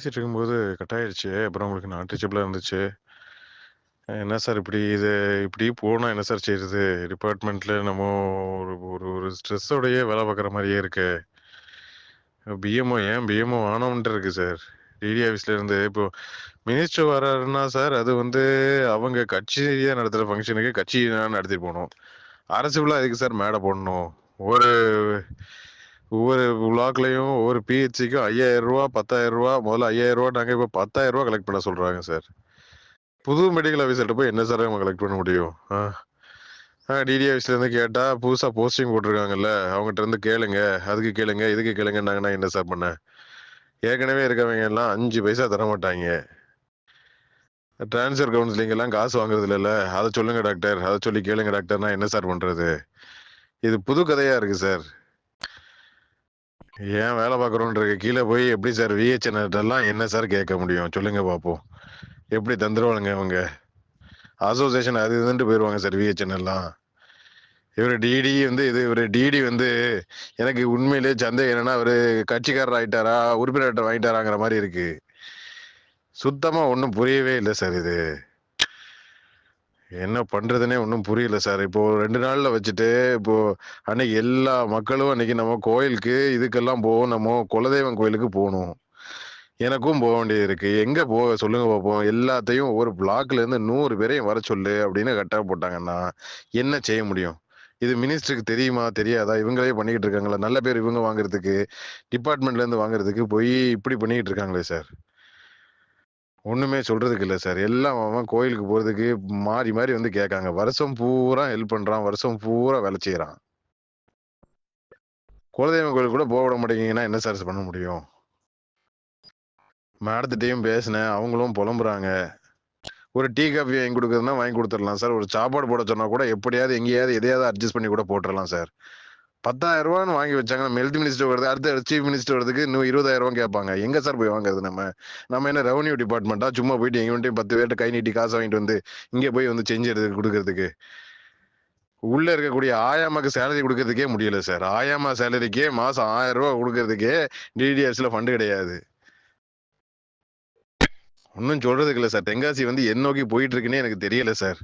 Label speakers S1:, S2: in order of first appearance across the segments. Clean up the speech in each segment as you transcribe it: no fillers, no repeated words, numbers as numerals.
S1: பேசிட்டு இருக்கும்போது கட் ஆயிடுச்சு. அப்புறம் உங்களுக்கு நான் டீச்சபிளா இருந்துச்சு. என்ன சார் இப்படி போனா என்ன சார் செய்றது? டிபார்ட்மெண்ட்ல நம்ம ஒரு ஒரு ஒரு ஸ்ட்ரெஸ்ஸோடயே வேலை பார்க்குற மாரியே இருக்கு. பிஎம்ஓ ஆனவன்ட்டு இருக்கு சார். டிடி ஆஃபீஸ்ல இருந்து இப்போ மினிஸ்டர் வராருன்னா சார், அது வந்து அவங்க கட்சியா நடத்துற ஃபங்ஷனுக்கு கட்சி நடத்திட்டு போணும். அரசு விழா எதுக்கு சார் மேடை போடணும்? ஒரு ஒவ்வொரு விழாக்களையும் ஒவ்வொரு பிஹெச்சிக்கும் ரூ. 5000 ரூ. 10,000 முதல்ல ரூ. 5000 நாங்க இப்ப ரூ. 10,000 கலெக்ட் பண்ண சொல்றாங்க சார். புது மெடிக்கல் ஆஃபீஸர்ட்ட போய் என்ன சார் நம்ம கலெக்ட் பண்ண முடியும்? டிடி ஆஃபீஸ்ல இருந்து கேட்டா புதுசா போஸ்டிங் போட்டிருக்காங்கல்ல, அவங்ககிட்ட இருந்து கேளுங்க. அதுக்கு கேளுங்க, இதுக்கு கேளுங்கன்னாங்க. நான் என்ன சார் பண்ணேன்? ஏற்கனவே இருக்கவங்க எல்லாம் 5 பைசா தர மாட்டாங்க. ட்ரான்ஸ்ஃபர் கவுன்சிலிங் எல்லாம் காசு வாங்குறது இல்லைல்ல. அத சொல்லுங்க டாக்டர். அத சொல்லி கேளுங்க டாக்டர்னா என்ன சார் பண்றது? இது புது கதையா இருக்கு சார். ஏன் வேலை பார்க்குறோன்றதுக்கு கீழ போய் எப்படி சார் விஹெச்என்எல்லாம் என்ன சார் கேட்க முடியும்? சொல்லுங்க பார்ப்போம். எப்படி தந்துருவானுங்க அவங்க? அசோசியேஷன் அது இதுன்ட்டு போயிருவாங்க சார் விஹெச்என்எல்லாம். இவரு டிடி வந்து எனக்கு உண்மையிலேயே சந்தேகம் என்னன்னா, அவரு கட்சிக்காரர் ஆயிட்டாரா? உறுப்பினர் அட்டை வாங்கிட்டாராங்கிற மாரி இருக்கு. சுத்தமா ஒண்ணும் புரியவே இல்ல சார் இது. என்ன பண்றதுன்னே ஒண்ணும் புரியல சார். இப்போ 2 நாள்ல வச்சுட்டு, இப்போ அன்னைக்கு எல்லா மக்களும் அன்னைக்கு நம்ம கோயிலுக்கு இதுக்கெல்லாம் போவோம். நம்ம குலதெய்வம் கோயிலுக்கு போணும். எனக்கும் போ வேண்டியது இருக்கு. எங்க போக சொல்லுங்க பாப்போம். எல்லாத்தையும் ஒரு பிளாக்ல இருந்து 100 பேரையும் வர சொல்லு அப்படின்னு கட்டளை போட்டாங்கன்னா, என்ன செய்ய முடியும்? இது மினிஸ்டருக்கு தெரியுமா? தெரியாதா? இவங்களே பண்ணிக்கிட்டு இருக்காங்களா? நல்ல பேர் இவங்க வாங்குறதுக்கு, டிபார்ட்மெண்ட்ல இருந்து வாங்குறதுக்கு போய் இப்படி பண்ணிக்கிட்டு இருக்காங்களே சார். ஒண்ணுமே சொல்றதுக்கு இல்ல சார். எல்லாம் அவன் கோயிலுக்கு போறதுக்கு மாறி மாறி வந்து கேட்காங்க. வருஷம் பூரா ஹெல்ப் பண்றான். வருஷம் பூரா வேலை செய்றான். குலதெய்வம் கோயிலுக்கு கூட விட மாட்டேங்கிறீங்கன்னா என்ன சார் பண்ண முடியும்? மேடத்திட்டயும் பேசினேன். அவங்களும் புலம்புறாங்க. ஒரு டீ, காஃபி வாங்கி குடுக்குறதுன்னா வாங்கி குடுத்துரலாம் சார். ஒரு சாப்பாடு போட சொன்னா கூட எப்படியாவது, எங்கேயாவது, எதையாவது அட்ஜஸ்ட் பண்ணி கூட போட்டுறலாம் சார். ரூ. 10,000ன்னு வாங்கி வச்சாங்கன்னா, ஹெல்த் மினிஸ்டர் வருது. அடுத்து சீஃப் மினிஸ்டர் வரதுக்கு இன்னும் ரூ. 20,000 கேட்பாங்க. எங்க சார் போய் வாங்குறது நம்ம? நம்ம என்ன ரெவென்யூ டிபார்ட்மெண்ட்டா? சும்மா போயிட்டு எங்கள்ட்டயும் 10 பேர்ட்ட கை நீட்டி காசு வாங்கிட்டு வந்து, இங்க போய் வந்து செஞ்சு எடுத்து குடுக்குறதுக்கு. உள்ள இருக்கக்கூடிய ஆயாமாக்கு சேலரி குடுக்குறதுக்கே முடியல சார். ஆயாமா சேலரிக்கே மாசம் ரூ. 1000 குடுக்குறதுக்கே டிடிஎஸ்ல ஃபண்ட் கிடையாது. ஒண்ணும் சொல்றதுக்கு இல்ல சார். தென்காசி வந்து எத நோக்கி போயிட்டு இருக்குன்னே எனக்கு தெரியல சார்.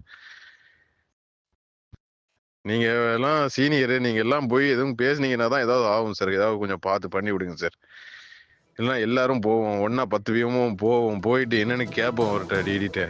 S1: நீங்க எல்லாம் சீனியரு. நீங்க எல்லாம் போய் எதுவும் பேசுனீங்கன்னா தான் ஏதாவது ஆகும் சார். ஏதாவது கொஞ்சம் பார்த்து பண்ணி விடுங்க சார். இல்லன்னா எல்லாரும் போவோம். ஒண்ணா 10 வீதமும் போவோம். போயிட்டு என்னன்னு கேட்போம் அவர்ட்ட டிடிட்ட.